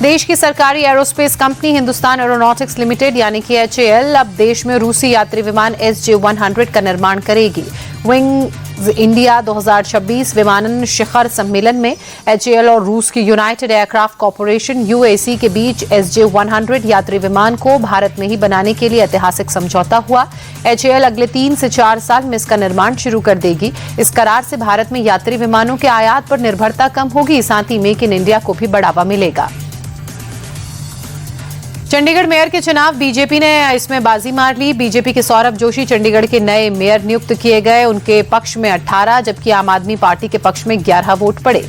देश की सरकारी aerospace company Hindustan aeronautics limited यानी कि HAL अब देश में रूसी यात्री विमान SJ-100 का निर्माण करेगी। विंग्स इंडिया 2026 विमानन शिखर सम्मेलन में HAL और रूस की यूनाइटेड एयरक्राफ्ट कॉरपोरेशन UAC के बीच SJ-100 यात्री विमान को भारत में ही बनाने के लिए ऐतिहासिक समझौता हुआ। HAL अगले 3 से 4 साल में इसका निर्माण शुरू कर देगी। इस करार से भारत में यात्री विमानों के आयात पर निर्भरता कम होगी, साथ ही मेक इन इंडिया को भी बढ़ावा मिलेगा। चंडीगढ़ मेयर के चुनाव बीजेपी ने इसमें बाजी मार ली। बीजेपी के सौरभ जोशी चंडीगढ़ के नए मेयर नियुक्त किए गए। उनके पक्ष में 18 जबकि आम आदमी पार्टी के पक्ष में 11 वोट पड़े।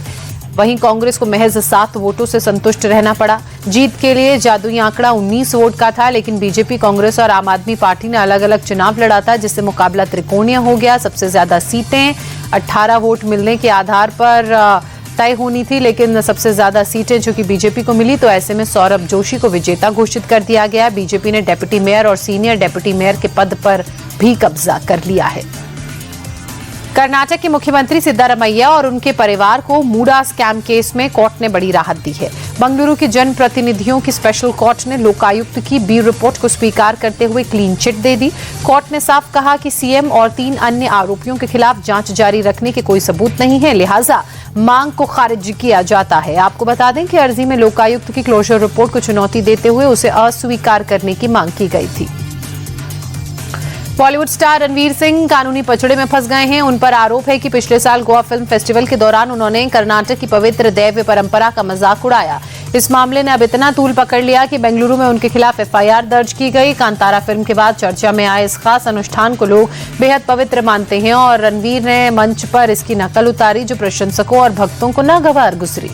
वहीं कांग्रेस को महज 7 वोटों से संतुष्ट रहना पड़ा। जीत के लिए जादुई आंकड़ा 19 वोट का था, लेकिन बीजेपी, कांग्रेस और आम आदमी पार्टी ने अलग अलग चुनाव लड़ा था, जिससे मुकाबला त्रिकोणीय हो गया। सबसे ज्यादा सीटें 18 वोट मिलने के आधार पर तय होनी थी, लेकिन सबसे ज्यादा सीटें जो कि बीजेपी को मिली, तो ऐसे में सौरभ जोशी को विजेता घोषित कर दिया गया। बीजेपी ने डिप्टी मेयर और सीनियर डिप्टी मेयर के पद पर भी कब्जा कर लिया है। कर्नाटक के मुख्यमंत्री सिद्धारमैया और उनके परिवार को मूडा स्कैम केस में कोर्ट ने बड़ी राहत दी है। बंगलुरु के जनप्रतिनिधियों की स्पेशल कोर्ट ने लोकायुक्त की बी रिपोर्ट को स्वीकार करते हुए क्लीन चिट दे दी। कोर्ट ने साफ कहा कि सीएम और 3 अन्य आरोपियों के खिलाफ जांच जारी रखने के कोई सबूत नहीं है, लिहाजा मांग को खारिज किया जाता है। आपको बता दें कि अर्जी में लोकायुक्त की क्लोजर रिपोर्ट को चुनौती देते हुए उसे अस्वीकार करने की मांग की गई थी। बॉलीवुड स्टार रणवीर सिंह कानूनी पचड़े में फंस गए हैं। उन पर आरोप है कि पिछले साल गोवा फिल्म फेस्टिवल के दौरान उन्होंने कर्नाटक की पवित्र दैव्य परंपरा का मजाक उड़ाया। इस मामले ने अब इतना तूल पकड़ लिया कि बेंगलुरु में उनके खिलाफ FIR दर्ज की गई। कांतारा फिल्म के बाद चर्चा में आए इस खास अनुष्ठान को लोग बेहद पवित्र मानते हैं और रणवीर ने मंच पर इसकी नकल उतारी, जो प्रशंसकों और भक्तों को नागवार गुजरी।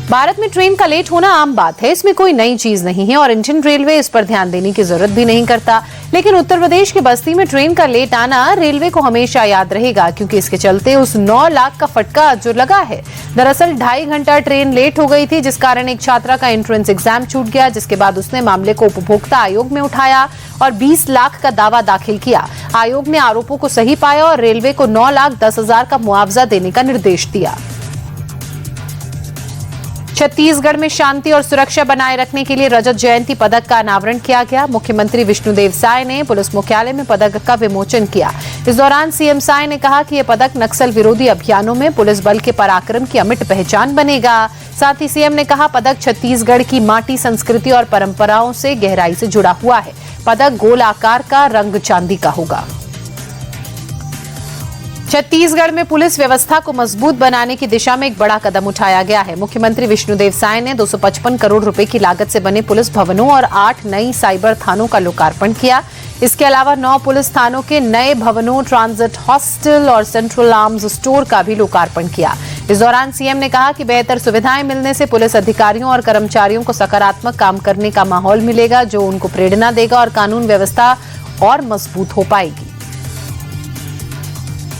भारत में ट्रेन का लेट होना आम बात है, इसमें कोई नई चीज नहीं है और इंडियन रेलवे इस पर ध्यान देने की जरूरत भी नहीं करता। लेकिन उत्तर प्रदेश के बस्ती में ट्रेन का लेट आना रेलवे को हमेशा याद रहेगा, क्योंकि इसके चलते उस 9 लाख का फटका जो लगा है। दरअसल 2.5 घंटा ट्रेन लेट हो गई थी, जिस कारण एक छात्रा का एंट्रेंस एग्जाम छूट गया, जिसके बाद उसने मामले को उपभोक्ता आयोग में उठाया और 20 लाख का दावा दाखिल किया। आयोग ने आरोपों को सही पाया और रेलवे को 9,10,000 का मुआवजा देने का निर्देश दिया। छत्तीसगढ़ में शांति और सुरक्षा बनाए रखने के लिए रजत जयंती पदक का अनावरण किया गया। मुख्यमंत्री विष्णुदेव साय ने पुलिस मुख्यालय में पदक का विमोचन किया। इस दौरान सीएम साय ने कहा कि यह पदक नक्सल विरोधी अभियानों में पुलिस बल के पराक्रम की अमिट पहचान बनेगा। साथ ही सीएम ने कहा, पदक छत्तीसगढ़ की माटी, संस्कृति और परंपराओं से गहराई से जुड़ा हुआ है। पदक गोल आकार का, रंग चांदी का होगा। छत्तीसगढ़ में पुलिस व्यवस्था को मजबूत बनाने की दिशा में एक बड़ा कदम उठाया गया है। मुख्यमंत्री विष्णुदेव साय ने 255 करोड़ रुपए की लागत से बने पुलिस भवनों और 8 नई साइबर थानों का लोकार्पण किया। इसके अलावा 9 पुलिस थानों के नए भवनों, ट्रांजिट हॉस्टल और सेंट्रल आर्म्स स्टोर का भी लोकार्पण किया। इस दौरान सीएम ने कहा कि बेहतर सुविधाएं मिलने से पुलिस अधिकारियों और कर्मचारियों को सकारात्मक काम करने का माहौल मिलेगा, जो उनको प्रेरणा देगा और कानून व्यवस्था और मजबूत हो पाएगी।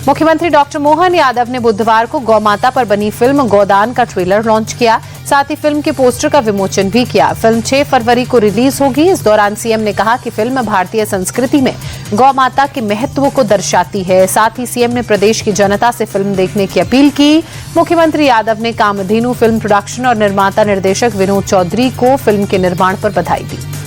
मुख्यमंत्री डॉक्टर मोहन यादव ने बुधवार को गौमाता पर बनी फिल्म गोदान का ट्रेलर लॉन्च किया। साथ ही फिल्म के पोस्टर का विमोचन भी किया। फिल्म 6 फरवरी को रिलीज होगी। इस दौरान सीएम ने कहा कि फिल्म भारतीय संस्कृति में गौमाता के महत्व को दर्शाती है। साथ ही सीएम ने प्रदेश की जनता से फिल्म देखने की अपील की। मुख्यमंत्री यादव ने कामधेनु फिल्म प्रोडक्शन और निर्माता निर्देशक विनोद चौधरी को फिल्म के निर्माण पर बधाई दी।